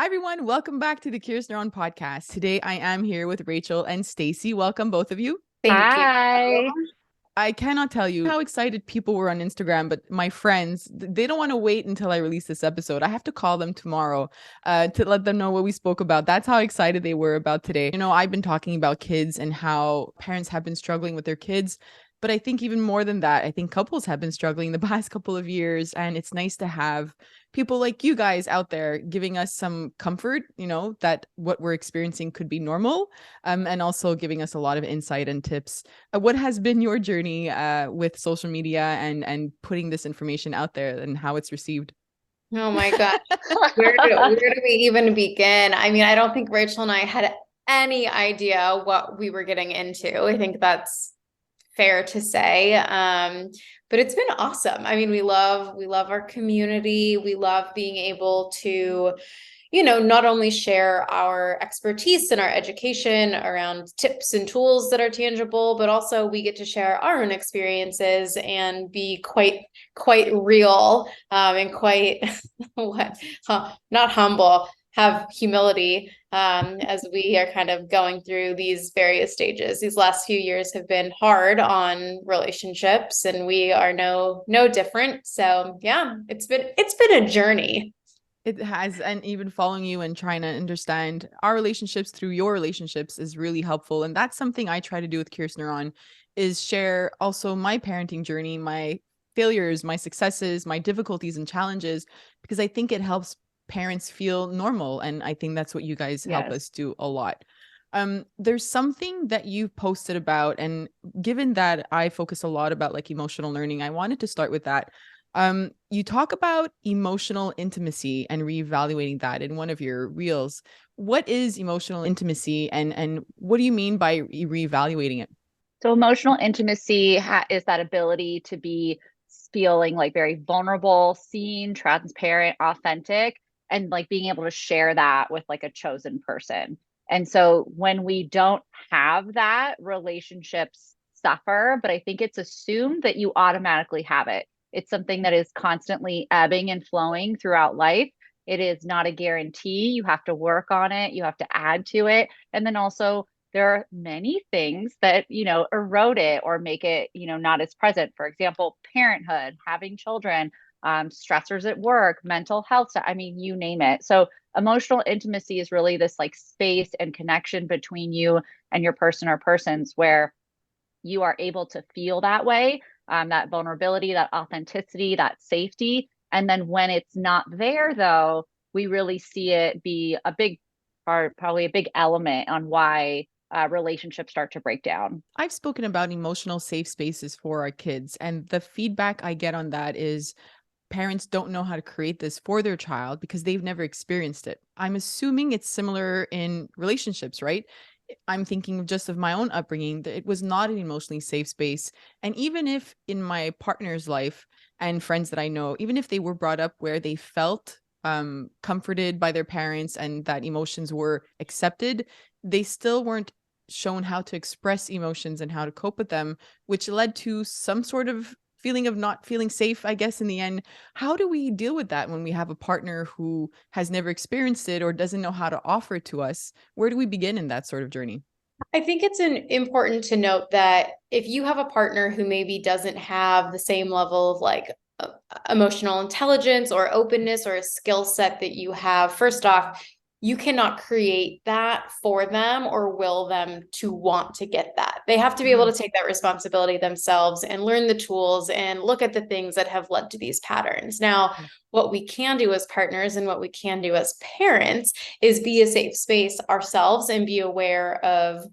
Hi, everyone. Welcome back to the Curious Neuron podcast. Today, I am here with Rachel and Stacy. Welcome, both of you. Thank you. Hi. I cannot tell you how excited people were on Instagram, but my friends, they don't want to wait until I release this episode. I have to call them tomorrow to let them know what we spoke about. That's how excited they were about today. I've been talking about kids and how parents have been struggling with their kids. But I think even more than that, I think couples have been struggling the past couple of years. And it's nice to have people like you guys out there giving us some comfort, that what we're experiencing could be normal, and also giving us a lot of insight and tips. What has been your journey with social media and putting this information out there and how it's received? Oh my gosh. Where do we even begin? I mean, I don't think Rachel and I had any idea what we were getting into. I think that's fair to say. But it's been awesome. I mean, we love our community. We love being able to, not only share our expertise and our education around tips and tools that are tangible, but also we get to share our own experiences and be quite real, and quite not humble, have humility, as we are kind of going through these various stages. These last few years have been hard on relationships, and we are no different. So yeah, it's been a journey. It has, and even following you and trying to understand our relationships through your relationships is really helpful. And that's something I try to do with Curious Neuron, is share also my parenting journey, my failures, my successes, my difficulties and challenges, because I think it helps parents feel normal. And I think that's what you guys help us do a lot. There's something that you've posted about, and given that I focus a lot about like emotional learning, I wanted to start with that. You talk about emotional intimacy and reevaluating that in one of your reels. What is emotional intimacy, and what do you mean by reevaluating it? So emotional intimacy is that ability to be feeling like very vulnerable, seen, transparent, authentic, and like being able to share that with like a chosen person. And so when we don't have that, relationships suffer, but I think it's assumed that you automatically have it. It's something that is constantly ebbing and flowing throughout life. It is not a guarantee. You have to work on it, you have to add to it. And then also, there are many things that, erode it or make it, not as present. For example, parenthood, having children, stressors at work, mental health. I mean, you name it. So emotional intimacy is really this like space and connection between you and your person or persons where you are able to feel that way, that vulnerability, that authenticity, that safety. And then when it's not there, though, we really see it be a big part, probably a big element on why relationships start to break down. I've spoken about emotional safe spaces for our kids, and the feedback I get on that is parents don't know how to create this for their child because they've never experienced it. I'm assuming it's similar in relationships, right? I'm thinking just of my own upbringing, that it was not an emotionally safe space. And even if in my partner's life and friends that I know, even if they were brought up where they felt comforted by their parents and that emotions were accepted, they still weren't shown how to express emotions and how to cope with them, which led to some sort of feeling of not feeling safe, I guess, in the end. How do we deal with that when we have a partner who has never experienced it or doesn't know how to offer it to us? Where do we begin in that sort of journey? I think it's important to note that if you have a partner who maybe doesn't have the same level of like emotional intelligence or openness or a skill set that you have, first off, you cannot create that for them or will them to want to get that. They have to be able to take that responsibility themselves and learn the tools and look at the things that have led to these patterns. Now, what we can do as partners and what we can do as parents is be a safe space ourselves and be aware of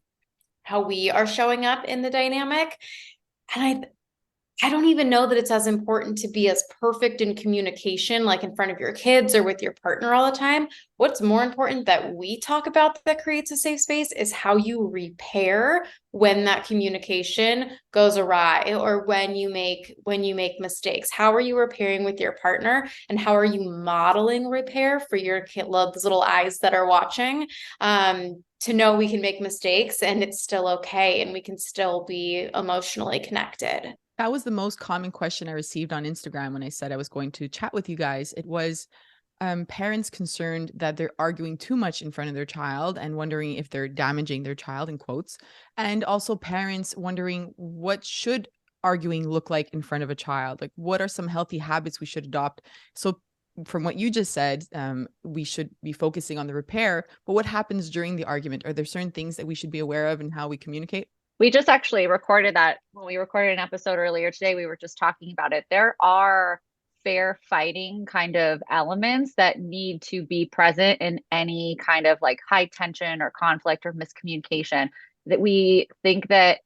how we are showing up in the dynamic. And I don't even know that it's as important to be as perfect in communication, like in front of your kids or with your partner all the time. What's more important that we talk about that creates a safe space is how you repair when that communication goes awry or when you make mistakes. How are you repairing with your partner, and how are you modeling repair for your kid, those little eyes that are watching, to know we can make mistakes and it's still okay and we can still be emotionally connected. That was the most common question I received on Instagram when I said I was going to chat with you guys. It was, parents concerned that they're arguing too much in front of their child and wondering if they're damaging their child, in quotes, and also parents wondering what should arguing look like in front of a child, like what are some healthy habits we should adopt. So from what you just said, we should be focusing on the repair, but what happens during the argument? Are there certain things that we should be aware of in how we communicate? We just actually recorded that when we recorded an episode earlier today. We were just talking about it. There are fair fighting kind of elements that need to be present in any kind of like high tension or conflict or miscommunication, that we think that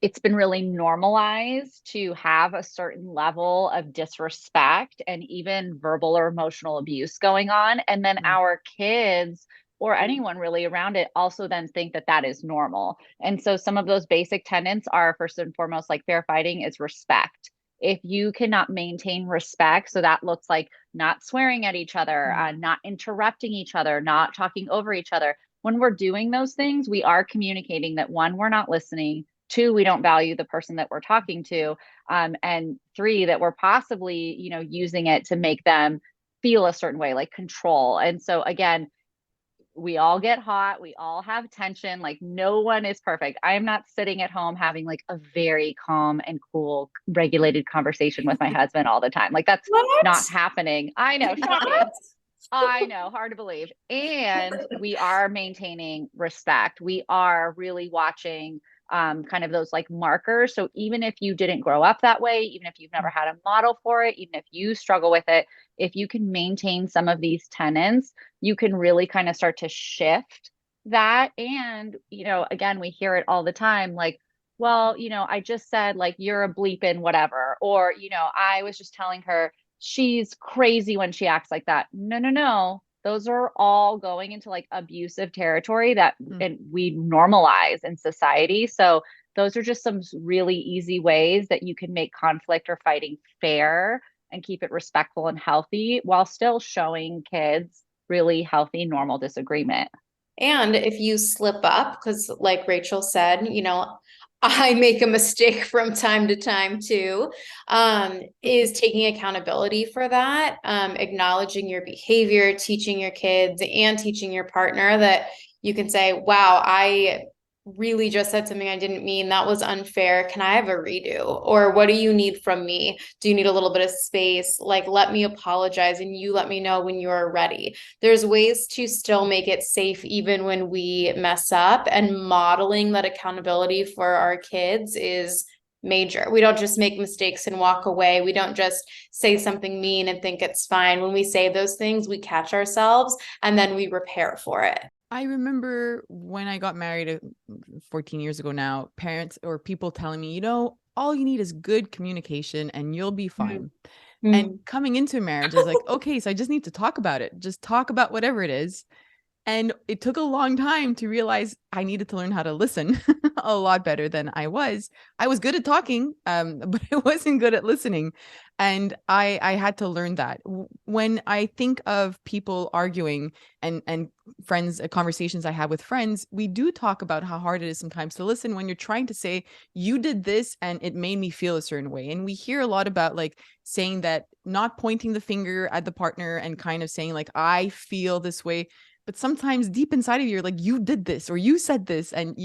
it's been really normalized to have a certain level of disrespect and even verbal or emotional abuse going on. And then our kids or anyone really around it also then think that that is normal. And so some of those basic tenets are, first and foremost, like fair fighting is respect. If you cannot maintain respect, so that looks like not swearing at each other, not interrupting each other, not talking over each other. When we're doing those things, we are communicating that, one, we're not listening. Two, we don't value the person that we're talking to. And three, that we're possibly, using it to make them feel a certain way, like control. And so again, we all get hot. We all have tension. Like no one is perfect. I am not sitting at home having like a very calm and cool, regulated conversation with my husband all the time. Like that's not happening. I know, shocking. I know, hard to believe. And we are maintaining respect. We are really watching kind of those like markers. So even if you didn't grow up that way, even if you've never had a model for it, even if you struggle with it, if you can maintain some of these tenets, you can really kind of start to shift that. And, again, we hear it all the time, like, well, I just said like, you're a bleeping whatever, or, I was just telling her she's crazy when she acts like that. No, no, no. Those are all going into like abusive territory that and we normalize in society. So those are just some really easy ways that you can make conflict or fighting fair and keep it respectful and healthy while still showing kids really healthy, normal disagreement. And if you slip up, because like Rachel said, I make a mistake from time to time too, is taking accountability for that, acknowledging your behavior, teaching your kids and teaching your partner that you can say, wow, I really just said something I didn't mean. That was unfair. Can I have a redo? Or what do you need from me? Do you need a little bit of space? Like, let me apologize and you let me know when you're ready. There's ways to still make it safe even when we mess up, and modeling that accountability for our kids is major. We don't just make mistakes and walk away. We don't just say something mean and think it's fine. When we say those things, we catch ourselves and then we repair for it. I remember when I got married 14 years ago now, parents or people telling me, all you need is good communication and you'll be fine. Mm-hmm. And coming into marriage is like, okay, so I just need to talk about it. Just talk about whatever it is. And it took a long time to realize I needed to learn how to listen a lot better than I was. I was good at talking, but I wasn't good at listening. And I had to learn that. When I think of people arguing and friends, conversations I have with friends, we do talk about how hard it is sometimes to listen when you're trying to say, you did this and it made me feel a certain way. And we hear a lot about like saying that, not pointing the finger at the partner and kind of saying like, I feel this way. But sometimes deep inside of you, you're like, you did this or you said this. And,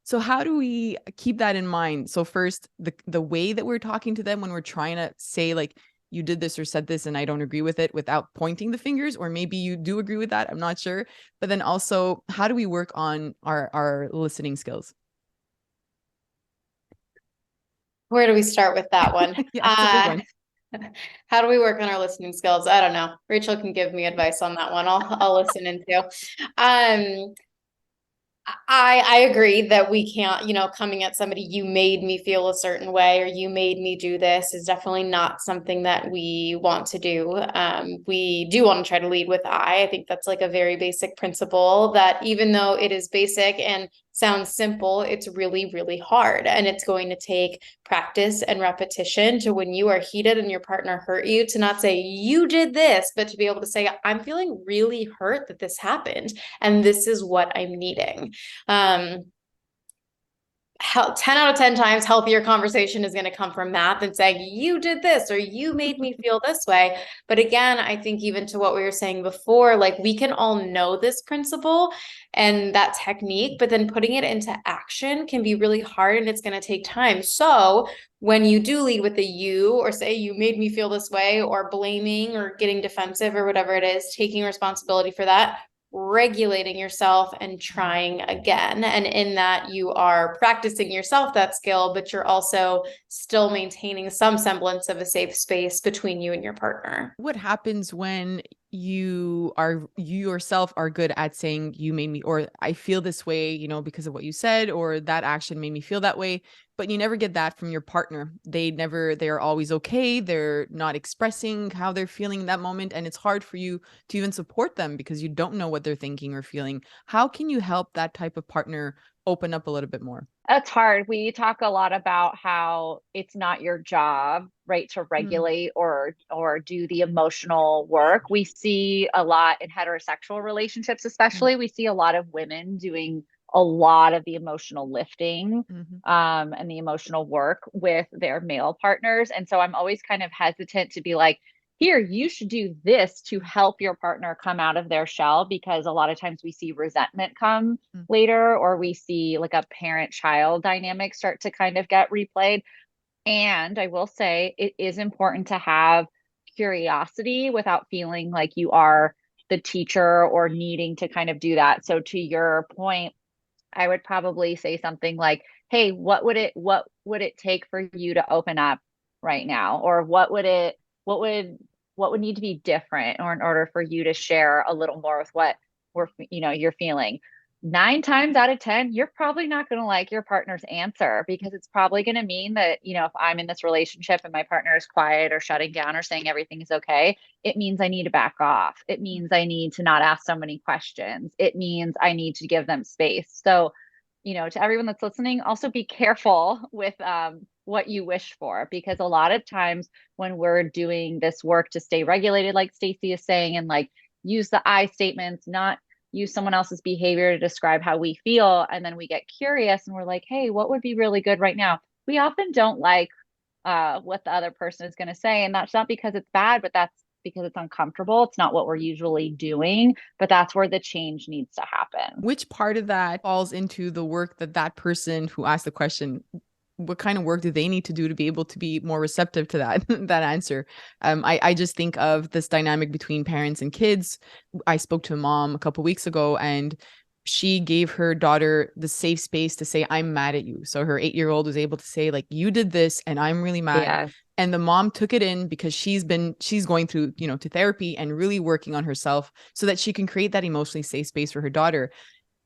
so how do we keep that in mind? So first, the way that we're talking to them when we're trying to say like, you did this or said this and I don't agree with it, without pointing the fingers, or maybe you do agree with that. I'm not sure. But then also, how do we work on our listening skills? Where do we start with that one? Yeah, it's a big one. How do we work on our listening skills? I don't know. Rachel can give me advice on that one. I'll listen into. I agree that we can't, coming at somebody, you made me feel a certain way or you made me do this, is definitely not something that we want to do. We do want to try to lead with I think that's like a very basic principle that even though it is basic and sounds simple, it's really, really hard. And it's going to take practice and repetition to, when you are heated and your partner hurt you, to not say you did this, but to be able to say, I'm feeling really hurt that this happened and this is what I'm needing. 10 out of 10 times healthier conversation is going to come from that than saying you did this or you made me feel this way. But again, I think even to what we were saying before, like we can all know this principle and that technique, but then putting it into action can be really hard and it's going to take time. So when you do lead with the you, or say you made me feel this way, or blaming or getting defensive or whatever it is, taking responsibility for that, regulating yourself and trying again. And in that, you are practicing yourself that skill, but you're also still maintaining some semblance of a safe space between you and your partner. What happens when you yourself are good at saying you made me, or I feel this way, you know, because of what you said, or that action made me feel that way, but you never get that from your partner. They're always okay. They're not expressing how they're feeling in that moment. And it's hard for you to even support them because you don't know what they're thinking or feeling. How can you help that type of partner open up a little bit more? That's hard. We talk a lot about how it's not your job, right, to regulate or do the emotional work. We see a lot in heterosexual relationships, especially. We see a lot of women doing a lot of the emotional lifting and the emotional work with their male partners. And so I'm always kind of hesitant to be like, here, you should do this to help your partner come out of their shell, because a lot of times we see resentment come later, or we see like a parent child dynamic start to kind of get replayed. And I will say it is important to have curiosity without feeling like you are the teacher or needing to kind of do that. So to your point, I would probably say something like, hey, what would it take for you to open up right now? Or what would need to be different, or in order for you to share a little more with what you're feeling. 9 times out of 10, you're probably not going to like your partner's answer, because it's probably going to mean that, if I'm in this relationship and my partner is quiet or shutting down or saying everything is okay, it means I need to back off. It means I need to not ask so many questions. It means I need to give them space. So, to everyone that's listening, also be careful with what you wish for, because a lot of times when we're doing this work to stay regulated, like Stacey is saying, and like use the I statements, not use someone else's behavior to describe how we feel, and then we get curious and we're like, hey, what would be really good right now? We often don't like what the other person is going to say, and that's not because it's bad, but that's because it's uncomfortable. It's not what we're usually doing, but that's where the change needs to happen. Which part of that falls into the work that person who asked the question, what kind of work do they need to do to be able to be more receptive to that that answer? I just think of this dynamic between parents and kids. I spoke to a mom a couple of weeks ago, and she gave her daughter the safe space to say, I'm mad at you. So her 8-year-old was able to say, like, you did this and I'm really mad. Yeah. And the mom took it in because she's going through, to therapy and really working on herself so that she can create that emotionally safe space for her daughter.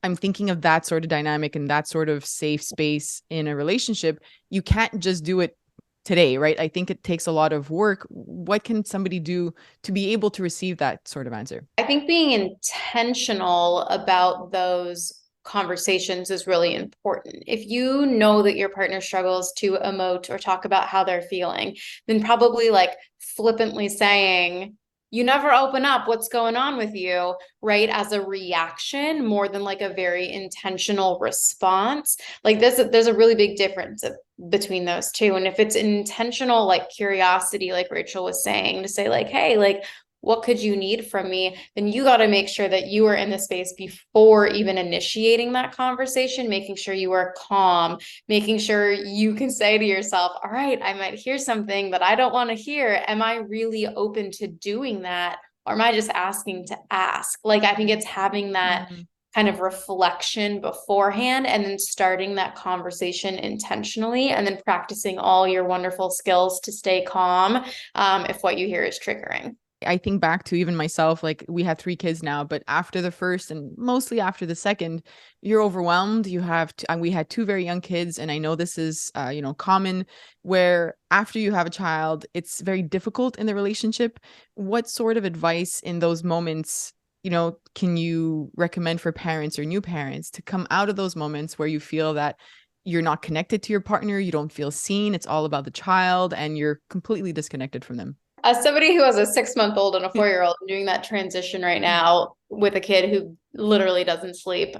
I'm thinking of that sort of dynamic and that sort of safe space in a relationship. You can't just do it today, right? I think it takes a lot of work. What can somebody do to be able to receive that sort of answer? I think being intentional about those conversations is really important. If you know that your partner struggles to emote or talk about how they're feeling, then probably like flippantly saying, you never open up, what's going on with you, right? As a reaction more than like a very intentional response. Like there's a really big difference between those two. And if it's intentional, like curiosity, like Rachel was saying, to say like, hey, like, what could you need from me? Then you got to make sure that you are in the space before even initiating that conversation, making sure you are calm, making sure you can say to yourself, all right, I might hear something that I don't want to hear. Am I really open to doing that? Or am I just asking to ask? Like, I think it's having that kind of reflection beforehand and then starting that conversation intentionally and then practicing all your wonderful skills to stay calm if what you hear is triggering. I think back to even myself, like we have 3 kids now, but after the first and mostly after the second, you're overwhelmed. We had 2 very young kids. And I know this is, common, where after you have a child, it's very difficult in the relationship. What sort of advice in those moments, can you recommend for parents or new parents to come out of those moments where you feel that you're not connected to your partner, you don't feel seen, it's all about the child, and you're completely disconnected from them? As somebody who has a 6-month-old and a 4-year-old, doing that transition right now with a kid who literally doesn't sleep.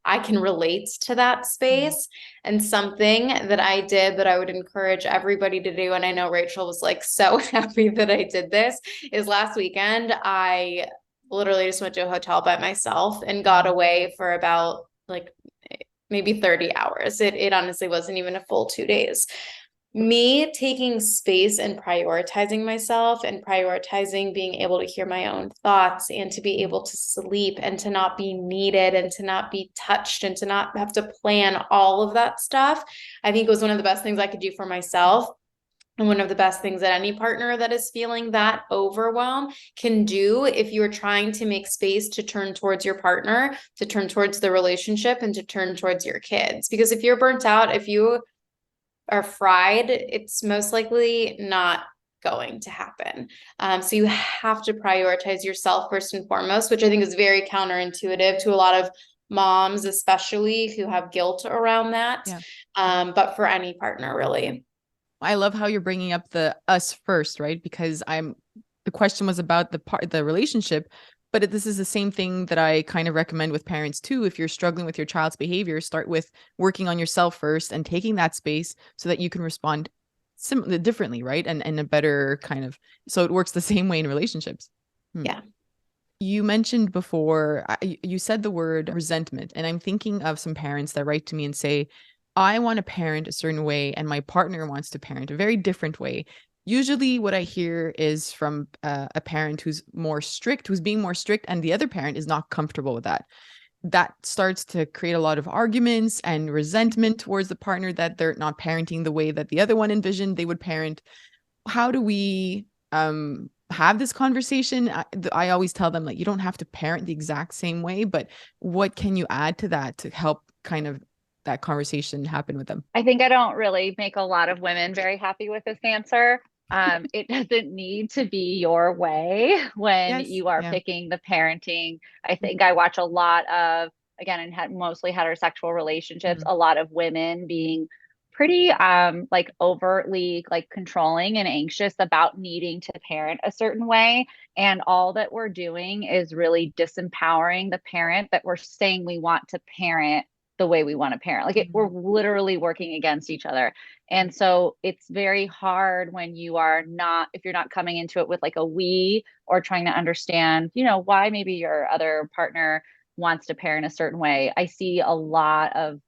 I can relate to that space. And something that I did that I would encourage everybody to do, and I know Rachel was like so happy that I did this, is last weekend I literally just went to a hotel by myself and got away for about like maybe 30 hours. It honestly wasn't even a full 2 days. Me taking space and prioritizing myself and prioritizing being able to hear my own thoughts and to be able to sleep and to not be needed and to not be touched and to not have to plan all of that stuff, I think was one of the best things I could do for myself. And one of the best things that any partner that is feeling that overwhelm can do if you are trying to make space to turn towards your partner, to turn towards the relationship, and to turn towards your kids. Because if you're burnt out, if you are fried, it's most likely not going to happen. So you have to prioritize yourself first and foremost, which I think is very counterintuitive to a lot of moms, especially who have guilt around that. Yeah. But for any partner, really. I love how you're bringing up the us first, right? Because the question was about the relationship, but this is the same thing that I kind of recommend with parents too. If you're struggling with your child's behavior, start with working on yourself first and taking that space so that you can respond differently, right? And a better kind of, so it works the same way in relationships. Yeah. You mentioned before, you said the word resentment, and I'm thinking of some parents that write to me and say, I want to parent a certain way and my partner wants to parent a very different way. Usually what I hear is from a parent who's being more strict, and the other parent is not comfortable with that. That starts to create a lot of arguments and resentment towards the partner that they're not parenting the way that the other one envisioned they would parent. How do we have this conversation? I always tell them, like, you don't have to parent the exact same way, but what can you add to that to help kind of that conversation happen with them? I think I don't really make a lot of women very happy with this answer. It doesn't need to be your way when Yes. you are Yeah. picking the parenting. I think I watch a lot of, again, in mostly heterosexual relationships, a lot of women being pretty like overtly like controlling and anxious about needing to parent a certain way. And all that we're doing is really disempowering the parent that we're saying we want to parent the way we want to parent. Like we're literally working against each other. And so it's very hard when you are not, if you're not coming into it with like a we, or trying to understand, why maybe your other partner wants to parent a certain way. I see a lot of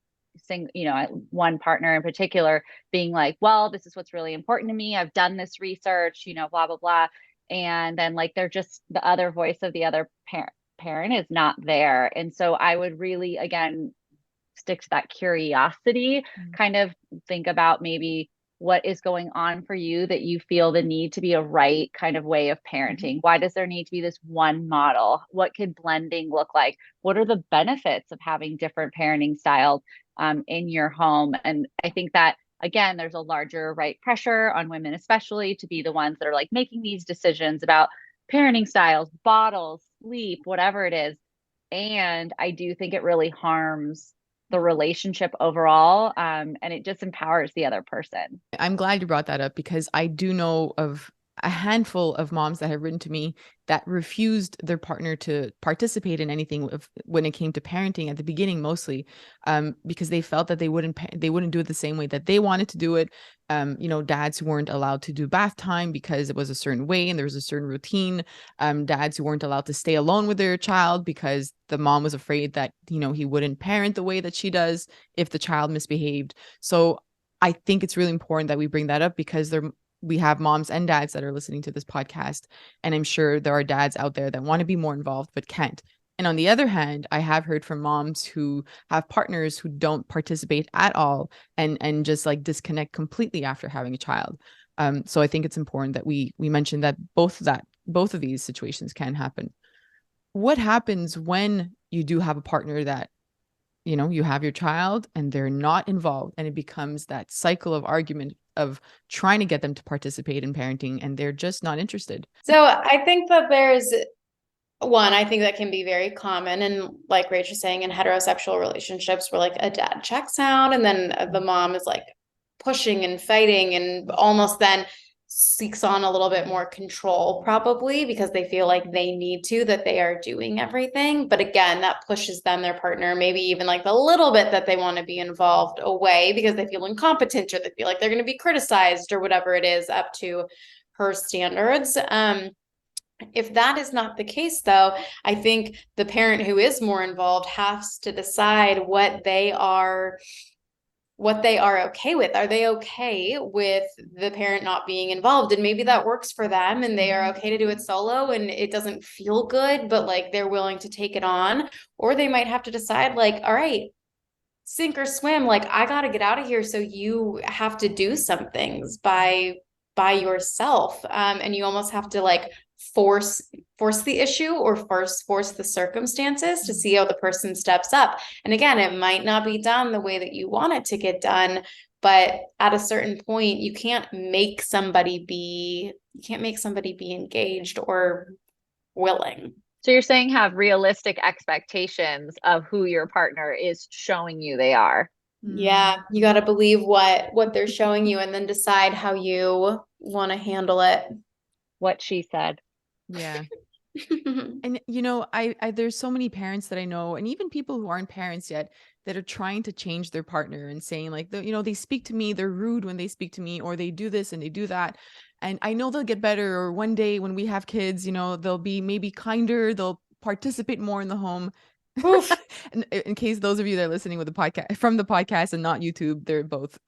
one partner in particular being like, well, this is what's really important to me. I've done this research, blah, blah, blah. And then like, they're just, the other voice of the other parent is not there. And so I would really, again, stick to that curiosity, kind of think about maybe what is going on for you that you feel the need to be a right kind of way of parenting. Why does there need to be this one model? What could blending look like? What are the benefits of having different parenting styles in your home? And I think that, again, there's a larger pressure on women, especially, to be the ones that are like making these decisions about parenting styles, bottles, sleep, whatever it is. And I do think it really harms the relationship overall, and it disempowers the other person. I'm glad you brought that up, because I do know of a handful of moms that have written to me that refused their partner to participate in anything when it came to parenting at the beginning, mostly because they felt that they wouldn't do it the same way that they wanted to do it. Dads who weren't allowed to do bath time because it was a certain way and there was a certain routine. Dads who weren't allowed to stay alone with their child because the mom was afraid that, he wouldn't parent the way that she does if the child misbehaved. So I think it's really important that we bring that up, because we have moms and dads that are listening to this podcast, and I'm sure there are dads out there that want to be more involved but can't. And on the other hand, I have heard from moms who have partners who don't participate at all and just like disconnect completely after having a child. So I think it's important that we mention that both of these situations can happen. What happens when you do have a partner that, you have your child and they're not involved, and it becomes that cycle of argument of trying to get them to participate in parenting and they're just not interested? So I think that I think that can be very common. And like Rachel's saying, in heterosexual relationships where like a dad checks out and then the mom is like pushing and fighting and almost then seeks on a little bit more control, probably because they feel like they need to, that they are doing everything. But again, that pushes them, their partner, maybe even like the little bit that they want to be involved, away because they feel incompetent or they feel like they're going to be criticized or whatever it is up to her standards. If that is not the case, though, I think the parent who is more involved has to decide what they are okay with. Are they okay with the parent not being involved? And maybe that works for them and they are okay to do it solo and it doesn't feel good, but like they're willing to take it on. Or they might have to decide, like, all right, sink or swim, like I got to get out of here, so you have to do some things by yourself. And you almost have to like force the issue, or force the circumstances to see how the person steps up. And again, it might not be done the way that you want it to get done, but at a certain point you can't make somebody be engaged or willing. So you're saying have realistic expectations of who your partner is showing you they are. Yeah, you got to believe what they're showing you and then decide how you want to handle it. What she said. Yeah. And you know, I there's so many parents that I know, and even people who aren't parents yet, that are trying to change their partner and saying like, you know, they speak to me, they're rude when they speak to me, or they do this and they do that. And I know they'll get better, or one day when we have kids, you know, they'll be maybe kinder, they'll participate more in the home. Oof. In case those of you that are listening with the podcast from the podcast and not YouTube, they're both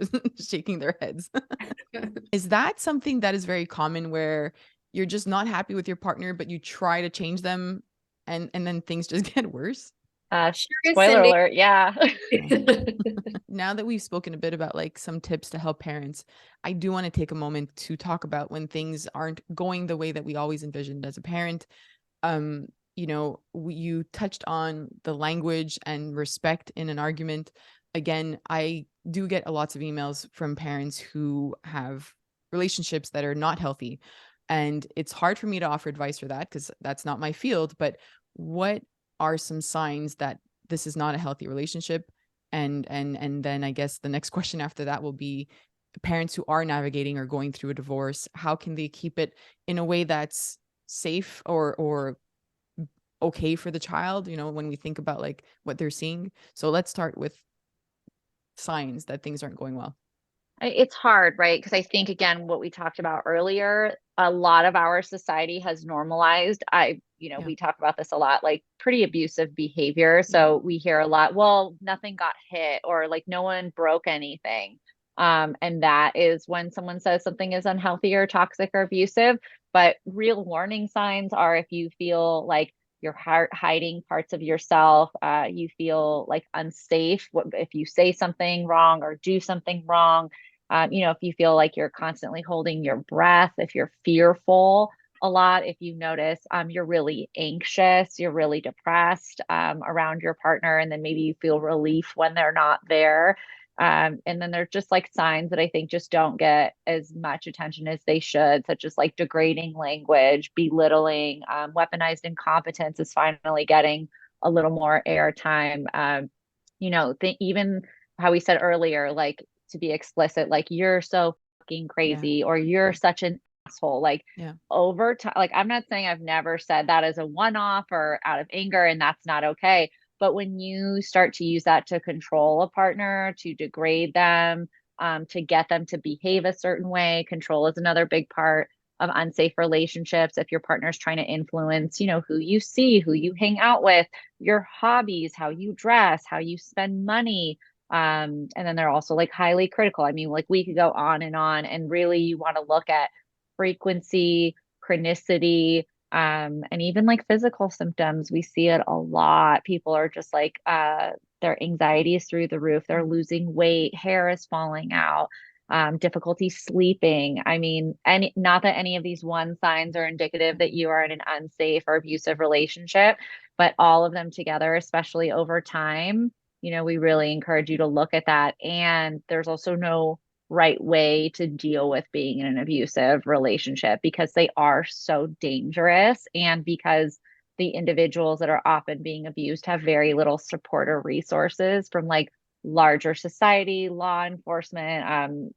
shaking their heads. Is that something that is very common where you're just not happy with your partner, but you try to change them and then things just get worse? Sure is, Spoiler Cindy. alert. Yeah. Now that we've spoken a bit about like some tips to help parents, I do want to take a moment to talk about when things aren't going the way that we always envisioned as a parent. Um, you know, you touched on the language and respect in an argument. Again, I do get lots of emails from parents who have relationships that are not healthy. And it's hard for me to offer advice for that because that's not my field. But what are some signs that this is not a healthy relationship? And then I guess the next question after that will be parents who are navigating or going through a divorce, how can they keep it in a way that's safe or okay for the child, you know, when we think about like what they're seeing. So let's start with signs that things aren't going well. It's hard, right? Because I think, again, what we talked about earlier, a lot of our society has normalized. Yeah. We talk about this a lot, like pretty abusive behavior. So we hear a lot, well, nothing got hit, or like no one broke anything. And that is when someone says something is unhealthy or toxic or abusive. But real warning signs are if you feel like you're hiding parts of yourself, you feel like unsafe, if you say something wrong or do something wrong, if you feel like you're constantly holding your breath, if you're fearful a lot, if you notice you're really anxious, you're really depressed around your partner, and then maybe you feel relief when they're not there. And then there's just like signs that I think just don't get as much attention as they should, such as like degrading language, belittling, weaponized incompetence is finally getting a little more airtime. Even how we said earlier, like to be explicit, like you're so fucking crazy, or you're such an asshole. Like over time, like I'm not saying I've never said that as a one-off or out of anger, and that's not okay. But when you start to use that to control a partner, to degrade them, to get them to behave a certain way, control is another big part of unsafe relationships. If your partner's trying to influence, who you see, who you hang out with, your hobbies, how you dress, how you spend money. And then they're also like highly critical. I mean, like we could go on, and really you want to look at frequency, chronicity, and even like physical symptoms. We see it a lot. People are just like their anxiety is through the roof. They're losing weight, hair is falling out, difficulty sleeping. I mean, not that any of these one signs are indicative that you are in an unsafe or abusive relationship, but all of them together, especially over time, we really encourage you to look at that. And there's also no right way to deal with being in an abusive relationship, because they are so dangerous, and because the individuals that are often being abused have very little support or resources from like larger society, law enforcement,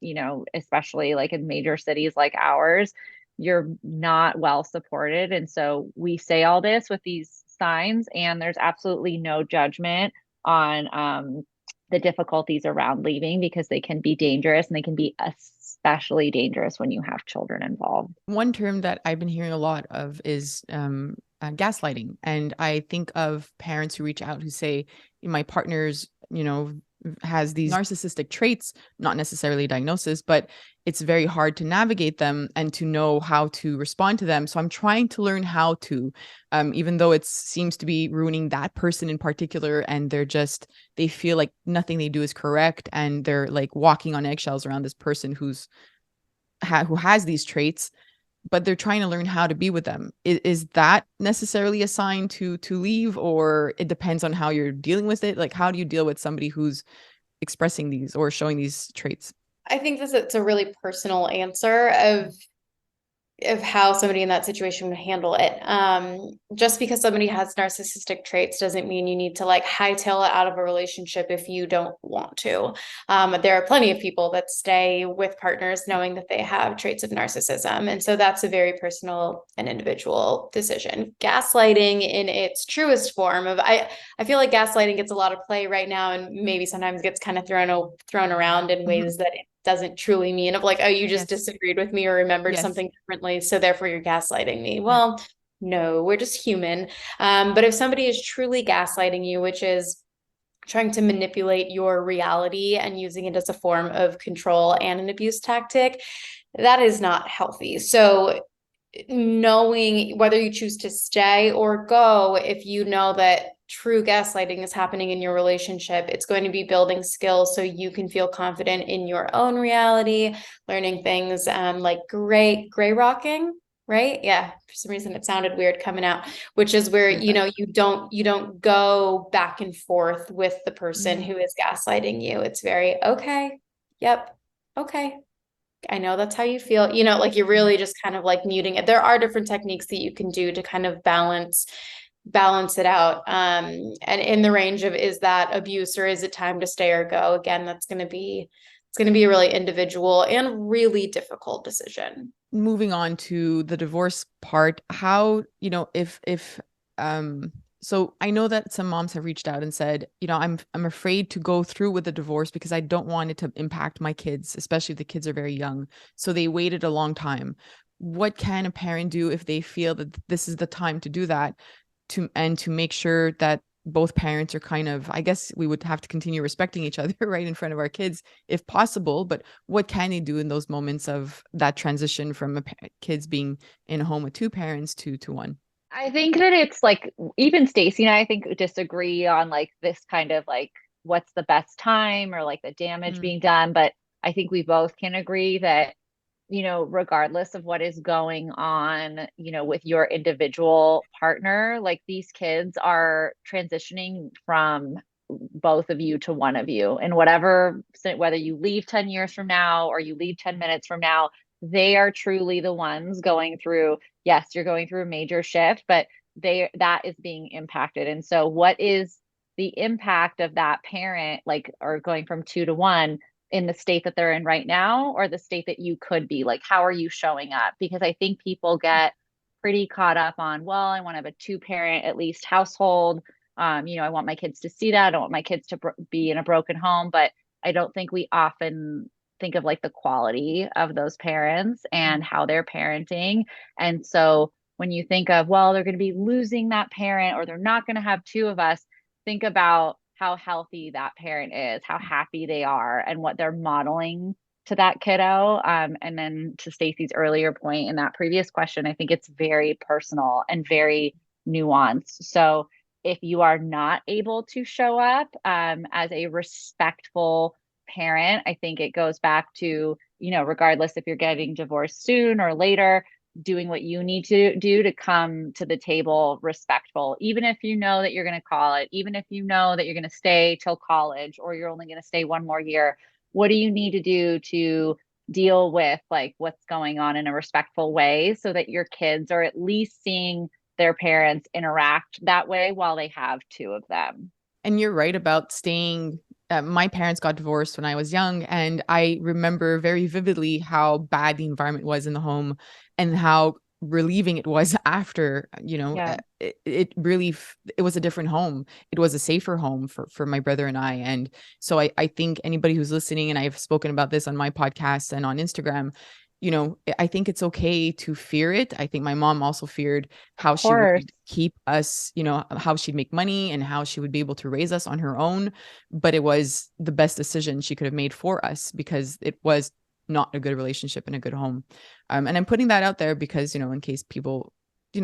especially like in major cities like ours, you're not well supported. And so we say all this with these signs, and there's absolutely no judgment on the difficulties around leaving, because they can be dangerous, and they can be especially dangerous when you have children involved. One term that I've been hearing a lot of is gaslighting. And I think of parents who reach out who say, my partner's, has these narcissistic traits, not necessarily a diagnosis, but it's very hard to navigate them and to know how to respond to them. So I'm trying to learn how to, even though it seems to be ruining that person in particular, and they feel like nothing they do is correct, and they're like walking on eggshells around this person who has these traits, but they're trying to learn how to be with them. Is that necessarily a sign to leave, or it depends on how you're dealing with it? Like, how do you deal with somebody who's expressing these or showing these traits? I think it's a really personal answer of how somebody in that situation would handle it. Just because somebody has narcissistic traits doesn't mean you need to like hightail it out of a relationship if you don't want to. There are plenty of people that stay with partners knowing that they have traits of narcissism. And so that's a very personal and individual decision. Gaslighting in its truest form I feel like gaslighting gets a lot of play right now, and maybe sometimes gets kind of thrown around in ways that it doesn't truly mean, of like, oh, you just disagreed with me or remembered something differently, so therefore you're gaslighting me. Well, no, we're just human. But if somebody is truly gaslighting you, which is trying to manipulate your reality and using it as a form of control and an abuse tactic, that is not healthy. So knowing whether you choose to stay or go, if you know that true gaslighting is happening in your relationship, it's going to be building skills so you can feel confident in your own reality, learning things like gray rocking, right? Yeah, for some reason it sounded weird coming out, which is where you don't go back and forth with the person who is gaslighting you. It's very okay, yep, okay, I know that's how you feel, like you're really just kind of like muting it. There are different techniques that you can do to kind of balance it out. And in the range of, is that abuse or is it time to stay or go? Again, it's going to be a really individual and really difficult decision. Moving on to the divorce part, how, so I know that some moms have reached out and said, I'm afraid to go through with the divorce because I don't want it to impact my kids, especially if the kids are very young. So they waited a long time. What can a parent do if they feel that this is the time to do that, to make sure that both parents are kind of, I guess we would have to continue respecting each other right in front of our kids if possible, but what can they do in those moments of that transition from kids being in a home with two parents to one? I think that it's like, even Stacy and I think disagree on like this kind of like what's the best time, or like the damage being done. But I think we both can agree that, regardless of what is going on, with your individual partner, like these kids are transitioning from both of you to one of you. And whether you leave 10 years from now or you leave 10 minutes from now, they are truly the ones going through, yes, you're going through a major shift, but that is being impacted. And so what is the impact of that parent, like, or going from 2 to 1 in the state that they're in right now, or the state that you could be? Like, how are you showing up? Because I think people get pretty caught up on, well, I want to have a 2-parent at least household. I want my kids to see that. I don't want my kids to be in a broken home. But I don't think we often think of like the quality of those parents and how they're parenting. And so when you think of, well, they're going to be losing that parent, or they're not going to have 2 of us, think about how healthy that parent is, how happy they are, and what they're modeling to that kiddo. And then to Stacey's earlier point in that previous question, I think it's very personal and very nuanced. So if you are not able to show up as a respectful parent, I think it goes back to, regardless if you're getting divorced soon or later, doing what you need to do to come to the table respectful, even if you know that you're going to call it, even if you know that you're going to stay till college, or you're only going to stay 1 more year. What do you need to do to deal with like what's going on in a respectful way, so that your kids are at least seeing their parents interact that way while they have 2 of them? And you're right about staying my parents got divorced when I was young, and I remember very vividly how bad the environment was in the home and how relieving it was after, Yeah. it really, it was a different home. It was a safer home for my brother and I. And so I think anybody who's listening, and I've spoken about this on my podcast and on Instagram, I think it's okay to fear it. I think my mom also feared how Of she course. would keep us, how she'd make money and how she would be able to raise us on her own. But it was the best decision she could have made for us, because it was not a good relationship and a good home. And I'm putting that out there because, in case people,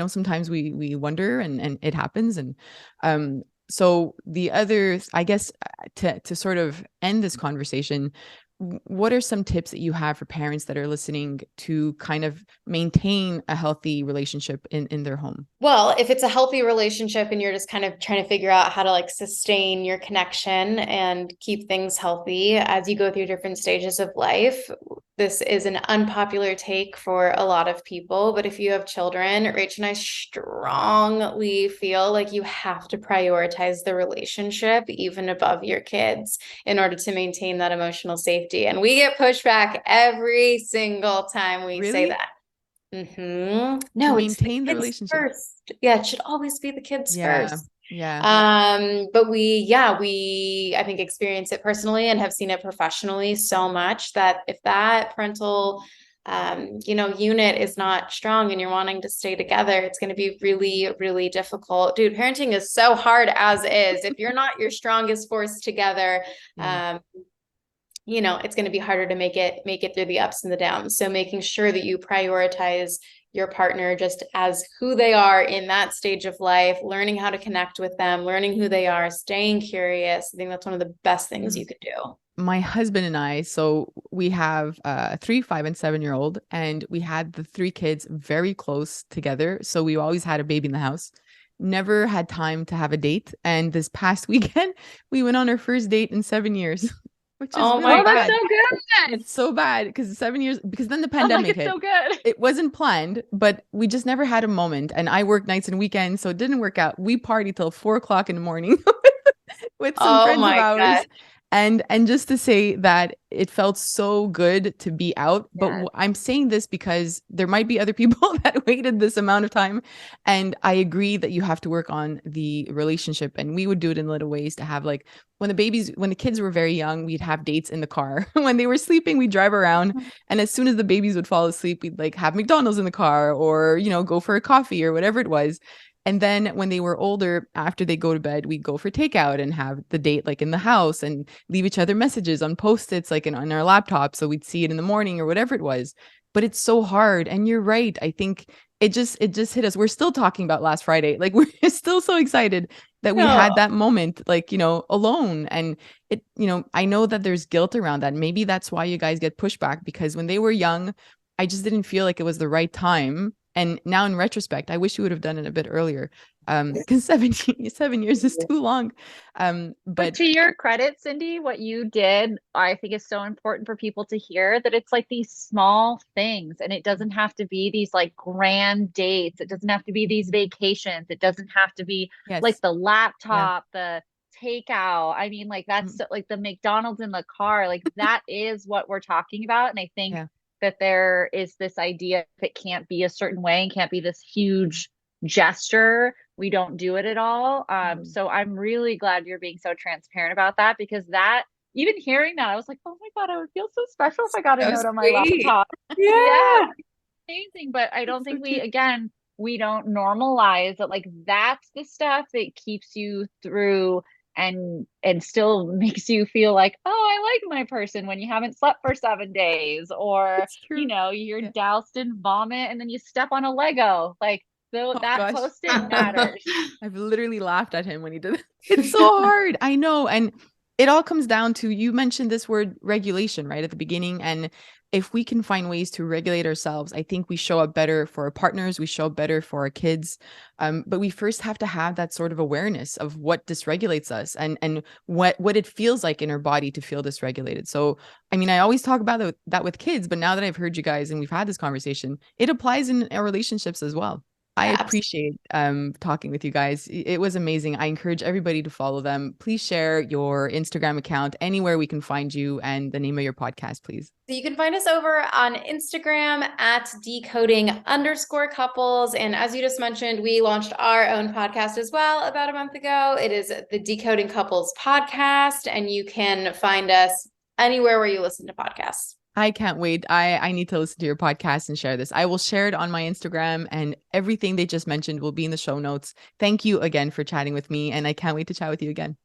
sometimes we wonder, and it happens. And so the other, I guess, to sort of end this conversation, what are some tips that you have for parents that are listening to kind of maintain a healthy relationship in their home? Well, if it's a healthy relationship and you're just kind of trying to figure out how to like sustain your connection and keep things healthy as you go through different stages of life, this is an unpopular take for a lot of people. But if you have children, Rach and I strongly feel like you have to prioritize the relationship even above your kids in order to maintain that emotional safety. And we get pushback every single time we say Really? that. To No, it's the maintain the kids relationship? first. Yeah, it should always be the kids Yeah. first. Yeah. But I think experience it personally and have seen it professionally so much that if that parental unit is not strong and you're wanting to stay together, it's going to be really, really difficult. Dude, parenting is so hard as is. If you're not your strongest force together, Yeah. it's going to be harder to make it through the ups and the downs. So making sure that you prioritize your partner just as who they are in that stage of life, learning how to connect with them, learning who they are, staying curious. I think that's one of the best things you could do. My husband and I, so we have 3, 5, and 7-year-old, and we had the 3 kids very close together. So we always had a baby in the house. Never had time to have a date. And this past weekend, we went on our first date in 7 years, which is Oh really my Oh, that's bad. so good. It's so bad because 7 years, because then the I'm like, pandemic it's hit. so good. It wasn't planned, but we just never had a moment. And I work nights and weekends, so it didn't work out. We partied till 4 o'clock in the morning with some Oh friends of my ours. God. And just to say that it felt so good to be out. But Yes. I'm saying this because there might be other people that waited this amount of time. And I agree that you have to work on the relationship. And we would do it in little ways to have, like, when the kids were very young, we'd have dates in the car. When they were sleeping, we'd drive around. And as soon as the babies would fall asleep, we'd like have McDonald's in the car, or, go for a coffee or whatever it was. And then when they were older, after they go to bed, we'd go for takeout and have the date like in the house and leave each other messages on post-its, like on our laptop. So we'd see it in the morning or whatever it was. But it's so hard. And you're right. I think it just hit us. We're still talking about last Friday. Like, we're still so excited that we No. had that moment, like, alone. And I know that there's guilt around that. Maybe that's why you guys get pushback, because when they were young, I just didn't feel like it was the right time. And now in retrospect, I wish you would have done it a bit earlier. Because 7 years is too long. But But to your credit, Cindy, what you did, I think is so important for people to hear, that it's like these small things, and it doesn't have to be these like grand dates. It doesn't have to be these vacations. It doesn't have to be like yes, the yeah, laptop, the takeout. I mean, like that's like the McDonald's in the car. Like that is what we're talking about. And I think yeah. that there is this idea that it can't be a certain way and can't be this huge gesture. We don't do it at all. So I'm really glad you're being so transparent about that, because that, even hearing that, I was like, oh my God, I would feel so special if I got a So note on my sweet. laptop. Yeah, Yeah. amazing. But I don't That's so think cute. we don't normalize that. Like that's the stuff that keeps you through and still makes you feel like, oh, I like my person, when you haven't slept for 7 days, or It's true. you're Yeah. doused in vomit and then you step on a Lego. Like, so Oh that gosh. post-it matters. I've literally laughed at him when he did it. It's so hard. I know. And it all comes down to, you mentioned this word regulation right at the beginning. And if we can find ways to regulate ourselves, I think we show up better for our partners. We show up better for our kids. But we first have to have that sort of awareness of what dysregulates us, and what it feels like in our body to feel dysregulated. So, I mean, I always talk about that with kids, but now that I've heard you guys and we've had this conversation, it applies in our relationships as well. I Yeah, appreciate talking with you guys. It was amazing. I encourage everybody to follow them. Please share your Instagram account anywhere we can find you and the name of your podcast, please. So you can find us over on Instagram at decoding_couples. And as you just mentioned, we launched our own podcast as well about a month ago. It is the Decoding Couples podcast, and you can find us anywhere where you listen to podcasts. I can't wait. I need to listen to your podcast and share this. I will share it on my Instagram, and everything they just mentioned will be in the show notes. Thank you again for chatting with me, and I can't wait to chat with you again.